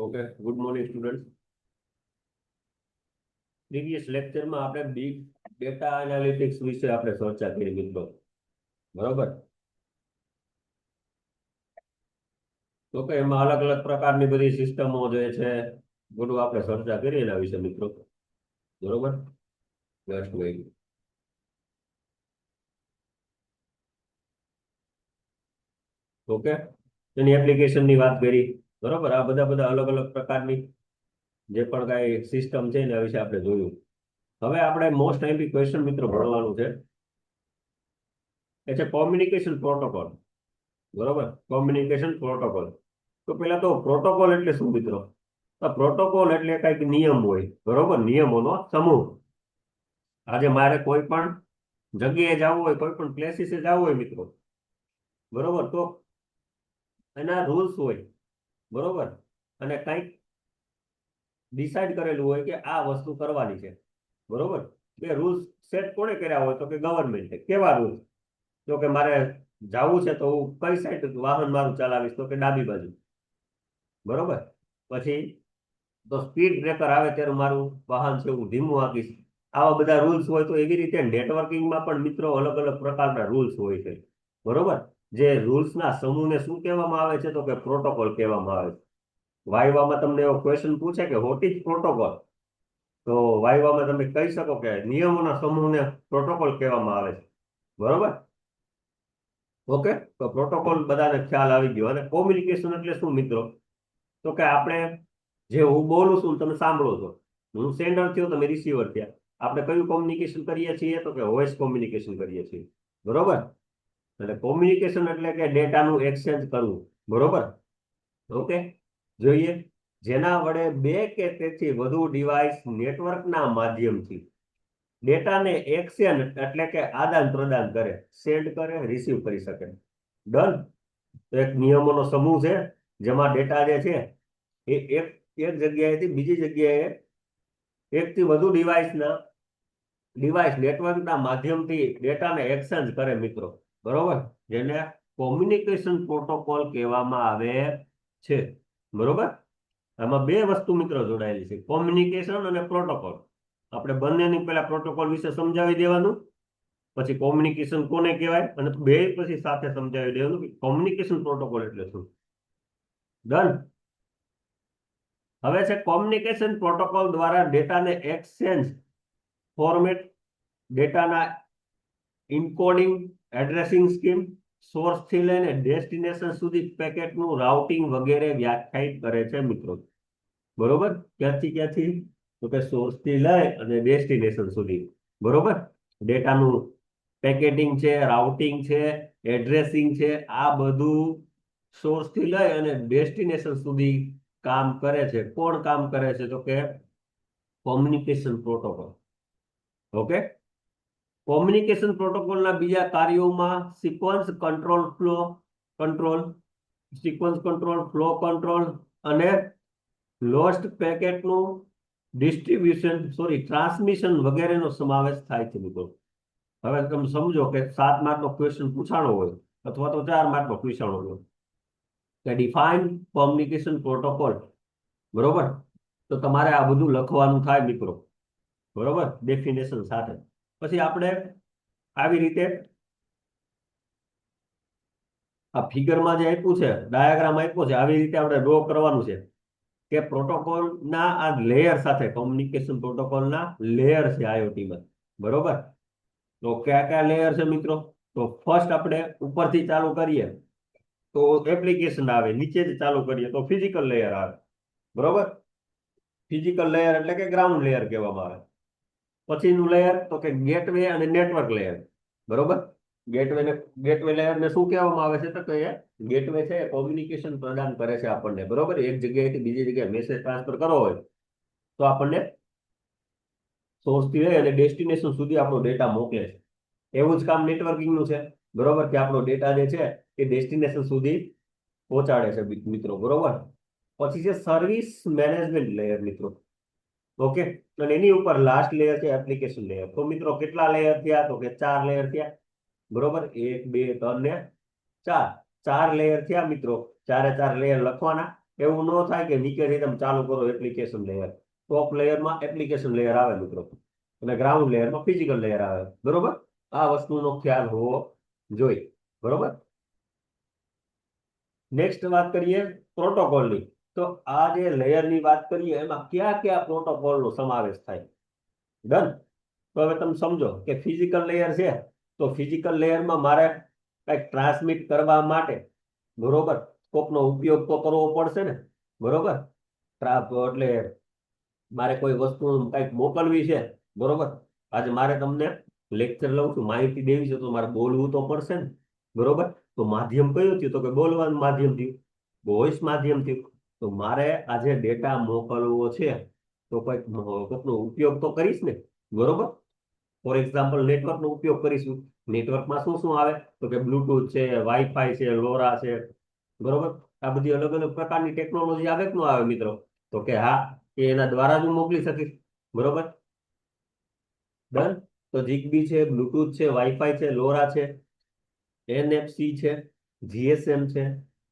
Okay, good morning student. Previous લેક્ચરમાં આપણે big data analytics વિશે આપણે ચર્ચા કરી મિત્રો. બરોબર. તો કે એમાં અલગ અલગ પ્રકારની બધી સિસ્ટમો જે છે બધું આપણે ચર્ચા કરી એના વિશે મિત્રો. બરોબર. Just weight. ઓકે, એની એપ્લિકેશનની વાત કરી. બરોબર. આ બધા અલગ અલગ પ્રકારની જે પણ કાંઈ સિસ્ટમ છે એના વિશે આપણે જોયું. હવે આપણે મોસ્ટ આઈમ્પી ક્વેશ્ચન મિત્રો ભણવાનું છે. એ છે કોમ્યુનિકેશન પ્રોટોકોલ. બરોબર. Communication protocol. તો પેલા તો પ્રોટોકોલ એટલે શું મિત્રો? તો પ્રોટોકોલ એટલે કઈક નિયમ હોય. બરોબર. નિયમોનો સમૂહ. આજે મારે કોઈ પણ જગ્યાએ જવું હોય, કોઈ પણ પ્લેસીસે જવું હોય મિત્રો, બરોબર, તો એના રૂલ્સ હોય. બરોબર. અને કંઈક ડિસાઈડ કરેલું હોય કે આ વસ્તુ કરવાની છે. બરોબર. એ રૂલ્સ સેટ કોણે કર્યા હોય? તો કે ગવર્મેન્ટે. કેવા રૂલ્સ? તો કે મારે જવું છે તો હું કઈ સાઈડ વાહન મારું ચલાવીશ? તો કે ડાબી બાજુ. બરોબર. પછી તો સ્પીડ બ્રેકર આવે ત્યારે મારું વાહન છે હું ધીમું આંકીશ. આવા બધા રૂલ્સ હોય. તો એવી રીતે નેટવર્કિંગમાં પણ મિત્રો અલગ અલગ પ્રકારના રૂલ્સ હોય છે. બરોબર. જે રૂલ્સના સમૂહને શું કહેવામાં આવે છે? તો કે પ્રોટોકોલ કહેવામાં આવે છે. વાઇવામાં તમને એવો ક્વેશ્ચન પૂછે કે વોટ ઇઝ પ્રોટોકોલ, તો વાઇવામાં તમે કહી શકો કે નિયમોના સમૂહને પ્રોટોકોલ કહેવામાં આવે છે. બરોબર. ઓકે, તો પ્રોટોકોલ બધાને ખ્યાલ આવી ગયો. અને કોમ્યુનિકેશન એટલે શું મિત્રો? તો કે આપણે જે હું બોલું છું તમે સાંભળો છો, હું સેન્ડર થયો તમે રિસીવર થયા. આપણે કયું કોમ્યુનિકેશન કરીએ છીએ? તો કે વોઇસ કોમ્યુનિકેશન કરીએ છીએ. બરોબર. એટલે કોમ્યુનિકેશન એટલે કે ડેટાનું એક્સચેન્જ કરવું. બરોબર. ઓકે, જોઈએ. જેના વડે બે કે તેથી વધુ ડિવાઇસ નેટવર્કના માધ્યમથી ડેટાને એક્સચેન્જ એટલે કે આદાન પ્રદાન કરે, સેન્ડ કરે, રિસીવ કરી શકે. ડન. તો એક નિયમોનો સમૂહ છે જેમાં ડેટા જે છે એ એક જગ્યાએથી બીજી જગ્યાએ એકથી વધુ ડિવાઇસ નેટવર્કના માધ્યમથી ડેટાને એક્સચેન્જ કરે મિત્રો. બરોબર. જેને કોમ્યુનિકેશન પ્રોટોકોલ કહેવામાં આવે છે. બરોબર. આમાં બે વસ્તુ મિત્રો જોડાયેલી છે, કોમ્યુનિકેશન અને પ્રોટોકોલ. આપણે બંનેની પહેલા પ્રોટોકોલ વિશે સમજાવી દેવાનું, પછી કોમ્યુનિકેશન કોને કહેવાય, અને બે પછી સાથે સમજાવી દેવાનું કે કોમ્યુનિકેશન પ્રોટોકોલ એટલે શું. ડન. હવે છે કોમ્યુનિકેશન પ્રોટોકોલ દ્વારા ડેટાને એક્સચેન્જ, ફોર્મેટ, ડેટાના ઇન્કોડિંગ, એડ્રેસિંગ સ્કીમ, સોર્સથી લઈને ડેસ્ટિનેશન સુધી પેકેટનું રાઉટિંગ વગેરે વ્યાખ્યાયિત કરે છે મિત્રો. બરોબર. ક્યાંથી? તો કે સોર્સથી લઈ અને ડેસ્ટિનેશન સુધી. બરોબર. ડેટાનું પેકેટિંગ છે, રાઉટિંગ છે, એડ્રેસિંગ છે, આ બધું સોર્સથી લઈ અને ડેસ્ટિનેશન સુધી કામ કરે છે. કોણ કામ કરે છે? તો કે કોમ્યુનિકેશન પ્રોટોકોલ. ઓકે. કોમ્યુનિકેશન પ્રોટોકોલના બીજા કાર્યોમાં સિક્વન્સ કંટ્રોલ, ફ્લો કંટ્રોલ અને લોસ્ટ પેકેટનું ટ્રાન્સમિશન વગેરેનો સમાવેશ થાય છે મિત્રો. હવે તમે સમજો કે 7 માર્કનો ક્વેશ્ચન પૂછાણો હોય અથવા તો 4 માર્કનો પૂછાણો હોય કે ડિફાઇન કોમ્યુનિકેશન પ્રોટોકોલ. બરોબર. તો તમારે આ બધું લખવાનું થાય મિત્રો. બરોબર. ડેફિનેશન સાથે. પછી આપણે આવી રીતે આ ફિગરમાં જે આપ્યું છે, ડાયાગ્રામ આપ્યો છે, આવી રીતે આપણે ડ્રો કરવાનું છે કે પ્રોટોકોલના આ લેયર સાથે, કોમ્યુનિકેશન પ્રોટોકોલના લેયર છે આઈઓટીમાં. બરોબર. તો કયા કયા લેયર છે મિત્રો? તો ફર્સ્ટ આપણે ઉપરથી ચાલુ કરીએ તો એપ્લિકેશન આવે, નીચેથી ચાલુ કરીએ તો ફિઝિકલ લેયર આવે. બરોબર. ફિઝિકલ લેયર એટલે કે ગ્રાઉન્ડ લેયર કહેવામાં આવે. પછીનું લેયર તો કે ગેટવે અને નેટવર્ક લેયર. બરોબર. ગેટવે લેયરને શું કહેવામાં આવે છે? તો કે ગેટવે છે કોમ્યુનિકેશન પ્રદાન કરે છે આપણને. બરોબર. એક જગ્યાએથી બીજી જગ્યાએ મેસેજ ટ્રાન્સફર કરવો હોય તો આપણને સોર્સથી લઈ અને ડેસ્ટિનેશન સુધી આપણો ડેટા મોકલે છે. એવું જ કામ નેટવર્કિંગનું છે. બરોબર. કે આપણો ડેટા જે છે એ ડેસ્ટિનેશન સુધી પહોંચાડે છે મિત્રો. બરોબર. પછી છે સર્વિસ મેનેજમેન્ટ લેયર મિત્રો. ઓકે. અને એની ઉપર લાસ્ટ લેયર છે એપ્લિકેશન લેયર. તો મિત્રો કેટલા લેયર થયા? તો કે 4 લેયર થયા. બરોબર. 1 2 3 ને 4 લેયર થયા મિત્રો. 4 લેયર લખવાના. એવું ન થાય કે નીચેથી તમે ચાલુ કરો એપ્લિકેશન લેયર, ટોપ લેયરમાં એપ્લિકેશન લેયર આવે મિત્રો, અને ગ્રાઉન્ડ લેયરમાં ફિઝિકલ લેયર આવે, બરોબર. આ વસ્તુનો ખ્યાલ હોવો જોઈએ, બરોબર. નેક્સ્ટ વાત કરીએ પ્રોટોકોલની. તો આ જે લેયરની વાત કરીએ એમાં કયા કયા પ્રોટોકોલનો સમાવેશ થાય. ડન. તો હવે તમે સમજો કે ફિઝિકલ લેયર છે, તો ફિઝિકલ લેયરમાં મારે કંઈક ટ્રાન્સમિટ કરવા માટે, બરોબર, કોકનો ઉપયોગ તો કરવો પડશે ને, બરોબર. એટલે મારે કોઈ વસ્તુ કંઈક મોકલવી છે, બરોબર. આજે મારે તમને લેક્ચર લઉં છું, માહિતી દેવી છે, તો મારે બોલવું તો પડશે ને, બરોબર. તો માધ્યમ કયું થયું? તો કે બોલવાનું માધ્યમ થયું, વોઇસ માધ્યમ થયું. તો મારે આજે ડેટા મોકલવો છે, તો કોઈકનો ઉપયોગ તો કરીશ ને, બરોબર. ફોર એક્ઝામ્પલ નેટવર્કનો ઉપયોગ કરીશું. નેટવર્કમાં શું શું આવે? તો કે બ્લુટૂથ છે, વાઈફાઈ છે, લોરા છે, બરોબર. આ બધી અલગ અલગ પ્રકારની ટેકનોલોજી આવે કે ન આવે મિત્રો? તો કે હા, એ એના દ્વારા જ હું મોકલી શકીશ, બરોબર. ડન. તો જીગબી છે, બ્લુટૂથ છે, વાઈફાઈ છે, લોરા છે, NFC છે, GSM છે,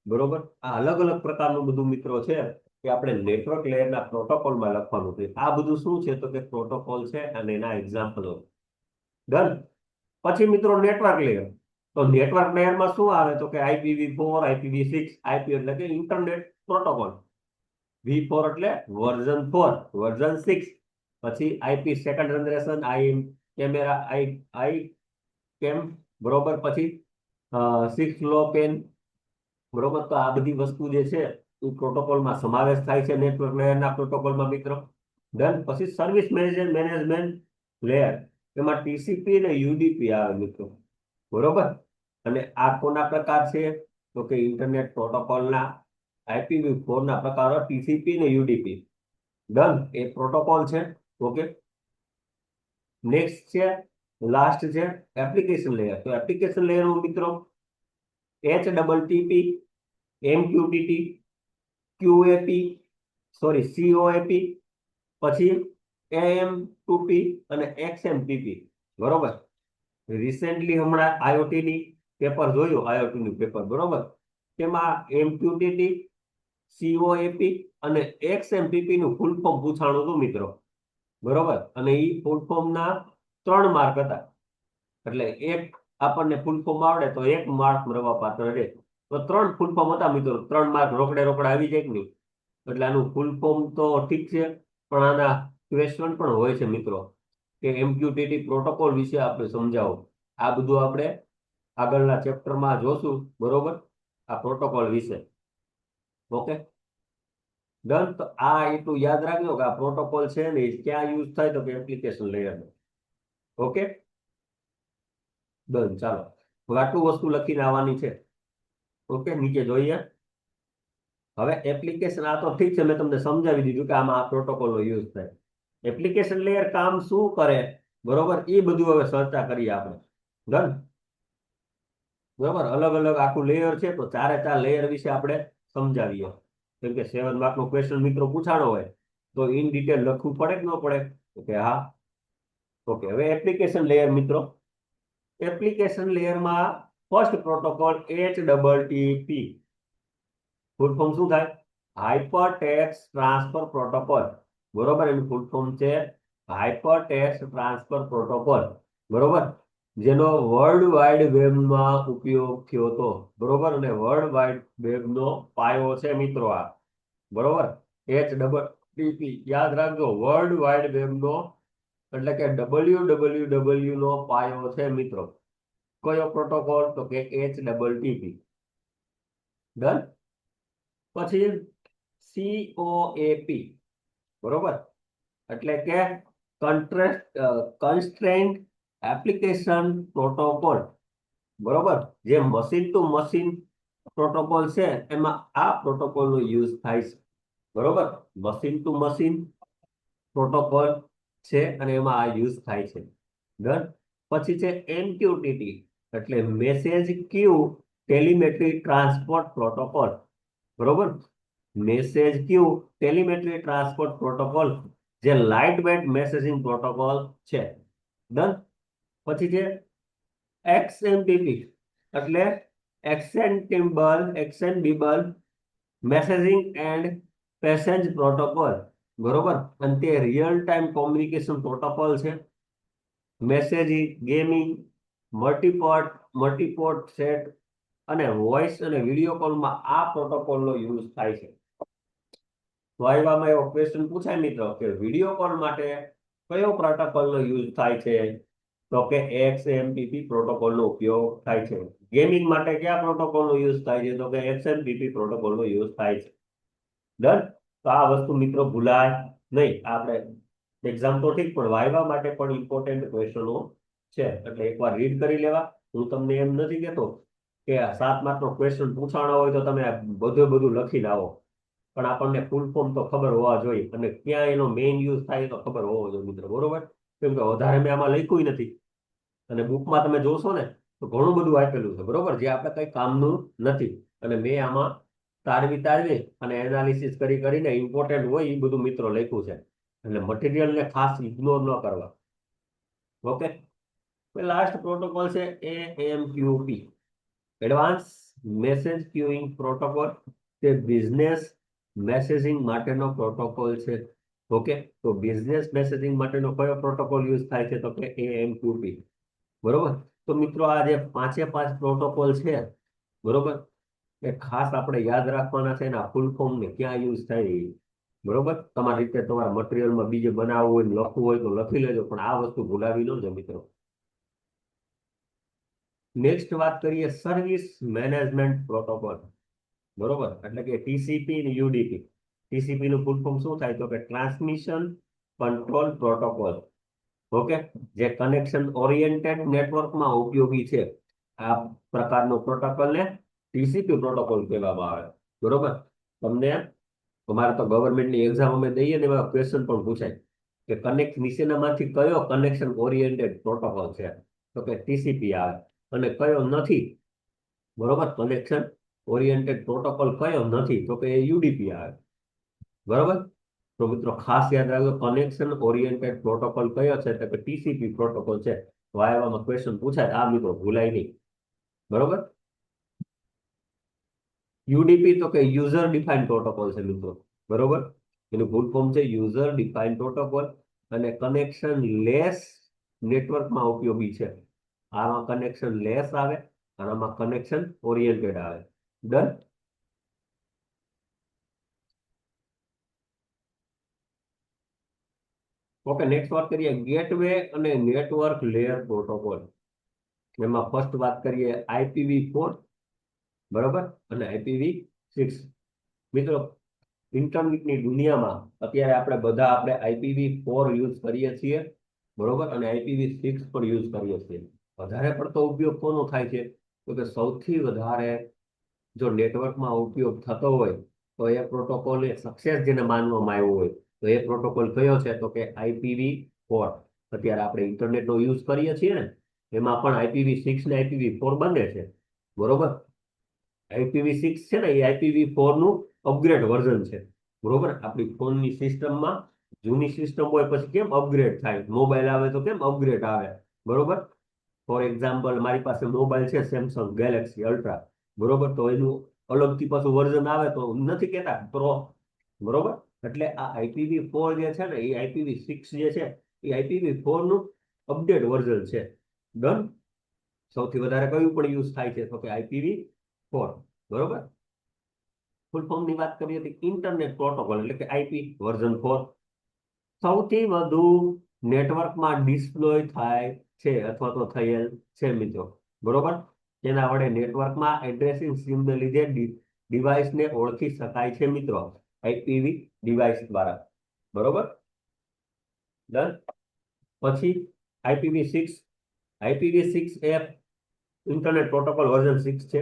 બરોબર. આ અલગ અલગ પ્રકારનું બધું મિત્રો છે કે આપણે નેટવર્ક લેયરના પ્રોટોકોલમાં લખવાનું છે. આ બધું શું છે? તો કે પ્રોટોકોલ છે અને એના એક્ઝામ્પલો. ડન. પછી મિત્રો નેટવર્ક લેયર. તો નેટવર્ક લેયરમાં શું આવે? તો કે IPv4, IPv6, IP એટલે કે ઇન્ટરનેટ પ્રોટોકોલ. V4 એટલે વર્ઝન 4, વર્ઝન 6. પછી IP સેકન્ડ જનરેશન, કેમેરા, આઈ કેમ, બરોબર. પછી 6LoWPAN, બરોબર. તો આ બધી વસ્તુ જે છે એ પ્રોટોકોલમાં સમાવેશ થાય છે નેટવર્ક લેયરના પ્રોટોકોલમાં મિત્રો. ડન. પછી સર્વિસ મેનેજમેન્ટ લેયર, એમાં TCP અને UDP આવે મિત્રો, બરોબર. અને આ કોના પ્રકાર છે? તો કે ઇન્ટરનેટ પ્રોટોકોલના IPv4 ના પ્રકારો TCP અને UDP. ડન. એ પ્રોટોકોલ છે. ઓકે. નેક્સ્ટ છે, લાસ્ટ છે એપ્લિકેશન લેયર. તો એપ્લિકેશન લેયર મિત્રો HTTP, MQTT, QAP, sorry COAP, પછી AMQP અને XMPP, બરોબર. રિસેન્ટલી હમણાં IoT ની પેપર જોયું, IoT નું પેપર, બરોબર. તેમાં MQTT, COAP અને XMPP નું ફૂલ ફોર્મ પૂછાણું હતું મિત્રો, બરોબર. અને એ ફૂલ ફોર્મના 3 માર્ક હતા. એટલે એક આપણને ફૂલ ફોર્મ આવડે તો 1 માર્ક મળવા પાત્ર રહે. તો 3 ફૂલ ફોર્મ હતા મિત્રો, 3 માર્ક રોકડે રોકડા આવી જાય કે નહીં. એટલે આનું ફૂલ ફોર્મ તો ઠીક છે, પણ આના ક્વેશ્ચન પણ હોય છે મિત્રો, કે MQTT પ્રોટોકોલ વિશે આપણે સમજાવો. આ બધું આપણે આગળના ચેપ્ટરમાં જોશું, બરોબર, આ પ્રોટોકોલ વિશે. ઓકે. ડન. તો આ એટલું યાદ રાખજો કે આ પ્રોટોકોલ છે ને એ ક્યાં યુઝ થાય? તો કે એપ્લિકેશન લેયરમાં. ઓકે. ડન. ચાલો, હવે આટલું વસ્તુ લખીને આવવાની છે. ઓકે. નીચે જોઈએ. હવે એપ્લિકેશન, આ તો ઠીક છે, મેં તમને સમજાવી દીધું કે આમાં આ પ્રોટોકોલનો યુઝ થાય. એપ્લિકેશન લેયર કામ શું કરે, બરોબર, એ બધું હવે ચર્ચા કરીએ આપણે. ડન. બરોબર. અલગ અલગ આખું લેયર છે, તો 4 લેયર વિશે આપણે સમજાવીએ. કેમ કે 7 માર્કનો ક્વેશ્ચન મિત્રો પૂછાણો હોય તો ઇન ડિટેલ લખવું પડે કે ન પડે? ઓકે. હા. ઓકે. હવે એપ્લિકેશન લેયર મિત્રો. એપ્લિકેશન લેયરમાં first protocol HTTP. Full form શું થાય? હાઇપર ટેક્સ્ટ ટ્રાન્સફર પ્રોટોકોલ, બરોબર. એનું ફૂલ ફોર્મ છે હાઇપર ટેક્સ્ટ ટ્રાન્સફર પ્રોટોકોલ, બરોબર. જેનો વર્લ્ડ વાઇડ વેબમાં ઉપયોગ થયો હતો, બરોબર. અને વર્લ્ડ વાઇડ વેબનો પાયો છે મિત્રો આ, બરોબર. HTTP યાદ રાખજો, વર્લ્ડ વાઇડ વેબનો એટલે કે WWW નો પાયો છે મિત્રો. કયો પ્રોટોકોલ? તો કે HTTP. ડન. પછી COAP, બરોબર. એટલે કે કન્સ્ટ્રેન્ટ એપ્લિકેશન પ્રોટોકોલ, બરોબર. જે મશીન ટુ મશીન પ્રોટોકોલ છે એમાં આ પ્રોટોકોલનો યુઝ થાય છે, બરોબર. મશીન ટુ મશીન પ્રોટોકોલ છે અને એમાં આ યુઝ થાય છે. ડન. પછી છે MQTT, એટલે મેસેજ ક્યુ ટેલિમેટ્રી ટ્રાન્સપોર્ટ પ્રોટોકોલ, બરોબર. મેસેજ ક્યુ ટેલિમેટ્રી ટ્રાન્સપોર્ટ પ્રોટોકોલ, જે લાઇટ વેટ મેસેજિંગ પ્રોટોકોલ છે. ડન. પછી છે XMPP, એટલે એક્સેન્ટેબલ મેસેજિંગ એન્ડ પેસેજ પ્રોટોકોલ, બરોબર, અને તે રિયલ ટાઈમ કોમ્યુનિકેશન પ્રોટોકોલ છે. મેસેજિંગ, ગેમિંગ, મલ્ટીપોર્ટ સેટ અને વોઇસ અને વિડીયો કોલમાં આ પ્રોટોકોલનો યુઝ થાય છે. વાયવામાં એવો ક્વેશ્ચન પૂછાય મિત્રો કે વિડીયો કોલ માટે કયો પ્રોટોકોલનો યુઝ થાય છે, તો કે XMPP પ્રોટોકોલનો ઉપયોગ થાય છે. ગેમિંગ માટે કયા પ્રોટોકોલનો યુઝ થાય છે, તો કે XMPP પ્રોટોકોલનો યુઝ થાય છે. ડન. તો આ વસ્તુ મિત્રો ભૂલાય નહીં. આપણે એક્ઝામ તો ઠીક, પણ વાયવા માટે પણ ઇમ્પોર્ટન્ટ ક્વેશ્ચનો છે, એટલે એકવાર રીડ કરી લેવા. હું તમને એમ નથી કહેતો કે 7 માર્કનો ક્વેશ્ચન પૂછાણો હોય તો તમે બધું લખી લાવો, પણ આપણને ફૂલ ફોર્મ તો ખબર હોવા જોઈએ, અને ક્યાં એનો મેઇન યુઝ થાય તો ખબર હોવો જોઈએ મિત્રો, બરોબર. કેમ કે વધારે મેં આમાં લખ્યું નથી, અને બુકમાં તમે જોશો ને તો ઘણું બધું આપેલું છે, બરોબર, જે આપણે કઈ કામનું નથી. અને મેં આમાં તારવી અને એનાલિસિસ કરીને ઇમ્પોર્ટન્ટ હોય એ બધું મિત્રો લખ્યું છે, એટલે મટીરિયલને ખાસ ઇગ્નોર ન કરવા. ઓકે. લાસ્ટ પ્રોટોકોલ છે AMQP, advance message queuing protocol. તે બિઝનેસ મેસેજિંગ માટેનો પ્રોટોકોલ છે. ઓકે, તો બિઝનેસ મેસેજિંગ માટેનો કયો પ્રોટોકોલ યુઝ થાય છે, તો કે AMQP, બરોબર. તો મિત્રો આ જે 5 પ્રોટોકોલ છે, બરોબર, એ ખાસ આપણે યાદ રાખવાના છે, ને ફૂલ ફોર્મ ને ક્યાં યુઝ થાય, બરોબર. તમારી રીતે તમારા મટીરિયલમાં બીજે બનાવવું હોય, લખવું હોય તો લખી લેજો, પણ આ વસ્તુ ભૂલાવી ન જો મિત્રો. નેક્સ્ટ વાત કરીએ સર્વિસ મેનેજમેન્ટ પ્રોટોકોલ, બરોબર, એટલે કે TCP અને UDP. TCP નું ફૂલ ફોર્મ શું થાય, તો કે ટ્રાન્સમિશન કંટ્રોલ પ્રોટોકોલ. ઓકે, જે કનેક્શન ઓરિએન્ટેડ નેટવર્કમાં ઉપયોગી છે. આ પ્રકારનો પ્રોટોકોલને TCP પ્રોટોકોલ કહેવામાં આવે, બરોબર. તમને તમારે તો ગવર્મેન્ટની એક્ઝામ અમે દઈએ ને એવા ક્વેશ્ચન પણ પૂછાય કે નીચેનામાંથી કયો કનેક્શન ઓરિએન્ટેડ પ્રોટોકોલ છે, તો કે TCP આવે. અને કયો નથી, બરોબર, કનેક્શન ઓરિએન્ટેડ પ્રોટોકોલ કયો નથી, તો કે UDP આવે, બરોબર. તો મિત્રો ખાસ યાદ રાખજો, કનેક્શન ઓરિએન્ટેડ પ્રોટોકોલ કયો છે, તો કે TCP પ્રોટોકોલ છે. વાયવામાં ક્વેશ્ચન પૂછાય, આ મિત્રો ભૂલાય નહીં, બરોબર. UDP તો કે યુઝર ડિફાઇન પ્રોટોકોલ છે મિત્રો, બરોબર. એનું ફૂલ ફોર્મ છે યુઝર ડિફાઇન પ્રોટોકોલ, અને કનેક્શન લેસ નેટવર્કમાં ઉપયોગી છે. આમાં કનેક્શન લેસ આવે અને આમાં કનેક્શન ઓરિએન્ટેડ આવે. ડન. ઓકે, નેક્સ્ટ વાત કરીએ ગેટવે અને નેટવર્ક લેયર પ્રોટોકોલ. એમાં ફર્સ્ટ વાત કરીએ IPv4, બરોબર, અને IPv6. મિત્રો ઇન્ટરનેટની દુનિયામાં અત્યારે આપણે IPv4 યુઝ કરીએ છીએ, બરોબર, અને IPv6 પણ યુઝ કરીએ છીએ. વધારે પડતો ઉપયોગ કોનો થાય છે, તો કે સૌથી વધારે જો નેટવર્કમાં ઉપયોગ થતો હોય તો એ પ્રોટોકોલ એ સક્સેસ જેને માનવામાં આવ્યો હોય તો એ પ્રોટોકોલ કયો છે, તો કે IPv4. અત્યારે આપણે ઇન્ટરનેટનો યુઝ કરીએ છીએ ને, એમાં પણ IPv6 ને IPv4 બંને છે, બરોબર. IPv6 છે ને એ IPv4 નું અપગ્રેડ વર્ઝન છે, બરોબર. આપણી ફોનની સિસ્ટમમાં જૂની સિસ્ટમ હોય પછી કેમ અપગ્રેડ થાય, મોબાઈલ આવે તો કેમ અપગ્રેડ આવે, બરોબર. ફોર એક્ઝામ્પલ મારી પાસે મોબાઈલ છે સેમસંગ ગેલેક્સી અલ્ટ્રા, બરોબર, તો એનું અલગથી પાછું વર્ઝન આવે તો નથી કહેતા પ્રો, બરોબર. એટલે આ IPv4 જે છે ને એ IPv6 જે છે એ IPv4 નું અપડેટ વર્ઝન છે. ડન. સૌથી વધારે કયું પણ યુઝ થાય છે, તો કે IPv4, બરોબર. ફૂલ ફોર્મ ની વાત કરીએ તો ઇન્ટરનેટ પ્રોટોકોલ, એટલે કે IP v4. સૌથી વધુ નેટવર્કમાં ડિપ્લોય થાય છે અથવા તો થયેલ છે મિત્રો, બરોબર. તેના વડે નેટવર્કમાં એડ્રેસિંગ સ્કીમને લીધે ડિવાઇસને ઓળખી શકાય છે મિત્રો, IPv ડિવાઇસ દ્વારા, બરોબર. ડન. પછી IPv6. IPv6 એ ઇન્ટરનેટ પ્રોટોકોલ વર્ઝન 6 છે.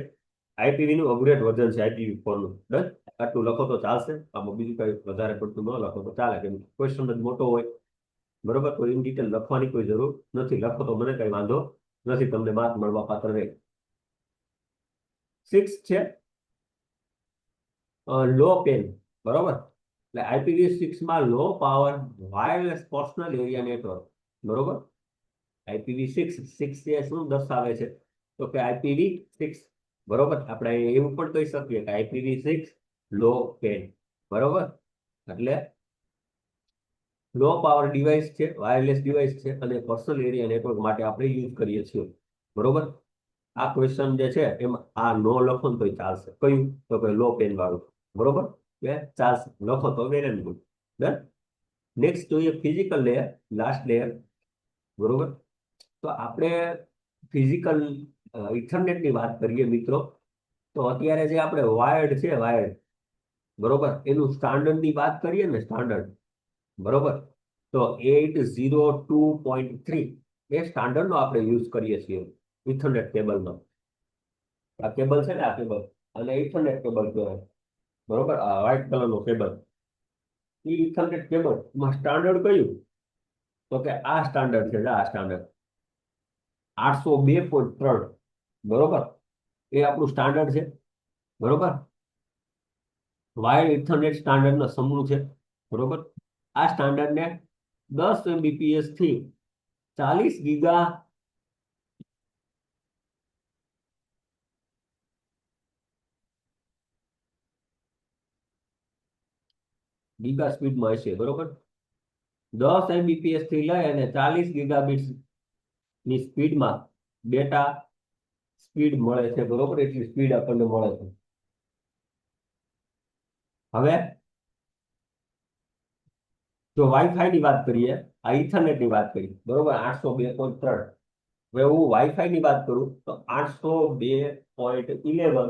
IPv નું અપગ્રેડ વર્ઝન છે IPv4 નું. ડન. આટલું લખો તો ચાલશે, આમાં બીજું કઈ વધારે પડતું ન લખો તો ચાલે, કેમ ક્વેશ્ચન જ મોટો હોય, બરોબર. તો ઇન ડિટેલ લખવાની કોઈ જરૂર નથી, લખો તો મને કઈ વાંધો નથી, તમને માર્ક મળવા પાત્ર રહે. 6 છે લો પેન, બરોબર. એટલે IPv6 માં લો power wireless personal area network, બરોબર. IPv6 એ શું દર્શાવે છે, તો કે IPv6, બરોબર. આપણે એવું પણ કહી શકીએ કે IPv6 લો પેન, બરોબર. એટલે લો પાવર ડિવાઇસ છે, વાયરલેસ ડિવાઇસ છે, અને પર્સનલ એરિયા નેટવર્ક માટે આપણે યુઝ કરીએ છીએ, બરોબર. આ ક્વેશ્ચન જે છે એમાં આ નો લખો ને તોય ચાલશે. કયું? તો કે લો પેન વાળું, બરોબર. કે ચાલશે, લખો તો well and good. Done. Next જોઈએ ફિઝિકલ લેયર, લાસ્ટ લેયર, બરોબર. તો આપણે ફિઝિકલ ઇથરનેટ ની વાત કરીએ મિત્રો, તો અત્યારે જે આપણે વાયર્ડ છે, વાયર્ડ, બરોબર, એનું સ્ટાન્ડર્ડ ની વાત કરીએ ને, સ્ટાન્ડર્ડ, બરોબર, તો 802.3 એ સ્ટાન્ડર્ડ નો આપણે યુઝ કરીએ છીએ ઇથરનેટ કેબલનો. આ કેબલ છે ને, આ કેબલ, અને ઇથરનેટ કેબલ કહેવાય, બરોબર. આ વ્હાઇટ કલર નો કેબલ, એ ઇથરનેટ કેબલ માં સ્ટાન્ડર્ડ કયું? તો કે આ સ્ટાન્ડર્ડ છે, આ સ્ટાન્ડર્ડ 802.3, બરોબર. એ આપણું સ્ટાન્ડર્ડ છે, બરોબર. વાયર ઇથરનેટ સ્ટાન્ડર્ડ નો સમૂહ છે, બરોબર. આ સ્ટાન્ડર્ડ ને 10 Mbps થી 40 ગીગા સ્પીડમાં હશે, બરોબર. 10 Mbps થી લઈ અને 40 ગીગાબીટ ની સ્પીડમાં ડેટા સ્પીડ મળે છે, બરોબર. એટલી સ્પીડ આપણને મળે છે. હવે જો વાઈફાઈ ની વાત કરીએ, આ ઇથરનેટ ની વાત કરી, બરોબર, 802.3. હવે હું વાઈફાઈ ની વાત કરું તો 802.11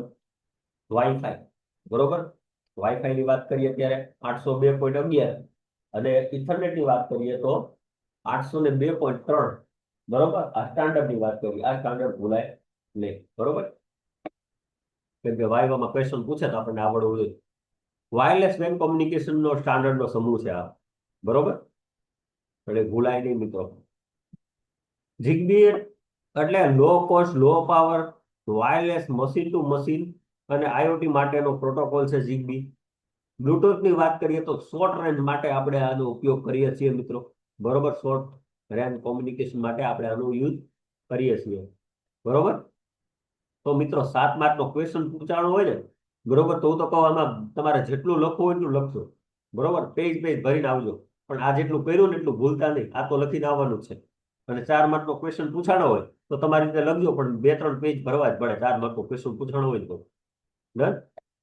વાઈફાઈ, બરોબર. વાઈફાઈ ની વાત કરીએ ત્યારે 802.11, અને ઇથરનેટ ની વાત કરીએ તો 802.3, બરોબર. આ સ્ટાન્ડર્ડ ની વાત કરીએ, આ સ્ટાન્ડર્ડ ભૂલાય નહીં, બરોબર. કેમ કે વાયવામાં ક્વેશ્ચન પૂછે તો આપણને આવડવું જોઈએ. વાયરલેસ વેન કોમ્યુનિકેશન નો સ્ટાન્ડર્ડ નો સમૂહ છે આ, બરોબર. એટલે ભૂલાય નહીં મિત્રો. ઝિગબી એટલે low cost, low power, wireless machine to machine અને આઈઓટી માટેનો પ્રોટોકોલ છે ઝિગબી. બ્લુટૂથ ની વાત કરીએ તો શોર્ટ રેન્જ માટે આપણે આનો ઉપયોગ કરીએ છીએ મિત્રો, બરોબર. શોર્ટ રેન્જ કોમ્યુનિકેશન માટે આપણે આનો યુઝ કરીએ છીએ, બરોબર. તો મિત્રો 7 માર્ક નો ક્વેશ્ચન પૂછાણો હોય ને, બરોબર, તો હું તો કહું આમાં તમારે જેટલું લખવું હોય એટલું લખજો, બરોબર. પેજ પેજ ભરીને આવજો, પણ આ જેટલું કર્યું ને એટલું ભૂલતા નહીં. આ તો લખીને આવવાનું છે. અને 4 માર્ક નો ક્વેશ્ચન પૂછાણો હોય તો તમારી રીતે લખજો, પણ 2-3 પેજ ભરવા જ પડે. 4 માર્ક નો ક્વેશ્ચન પૂછાણો હોય તો ડન.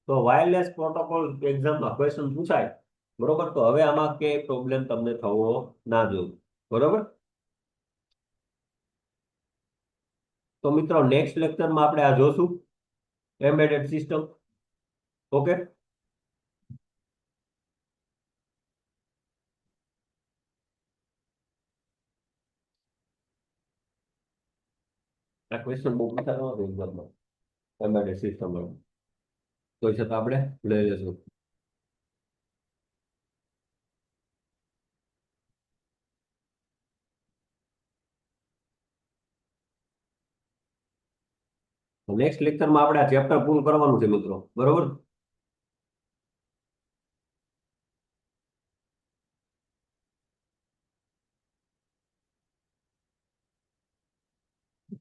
તો વાયરલેસ પ્રોટોકોલ એક્ઝામમાં ક્વેશ્ચન પૂછાય, બરોબર. તો હવે આમાં કે પ્રોબ્લેમ તમને થવો ના જોઈએ, બરોબર. તો મિત્રો નેક્સ્ટ લેક્ચરમાં આપણે આ જોશું, એમ્બેડેડ સિસ્ટમ. ઓકે. આ ક્વેશ્ચન બહુ પૂછાતો નથી એક્ઝામમાં, એમ્બેડેડ સિસ્ટમ, તો છતાં આપણે લઈ લેશું. નેક્સ્ટ લેક્ચરમાં આપણે આ ચેપ્ટર પૂરું કરવાનું છે મિત્રો, બરોબર.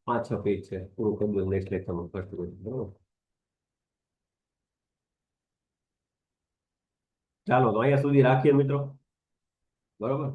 5-6 પેજ છે, પૂરું કરી દો નેક્સ્ટ લેક્ચરમાં ફર્સ્ટ, બરોબર. ચાલો તો અહીંયા સુધી રાખીએ મિત્રો, બરોબર.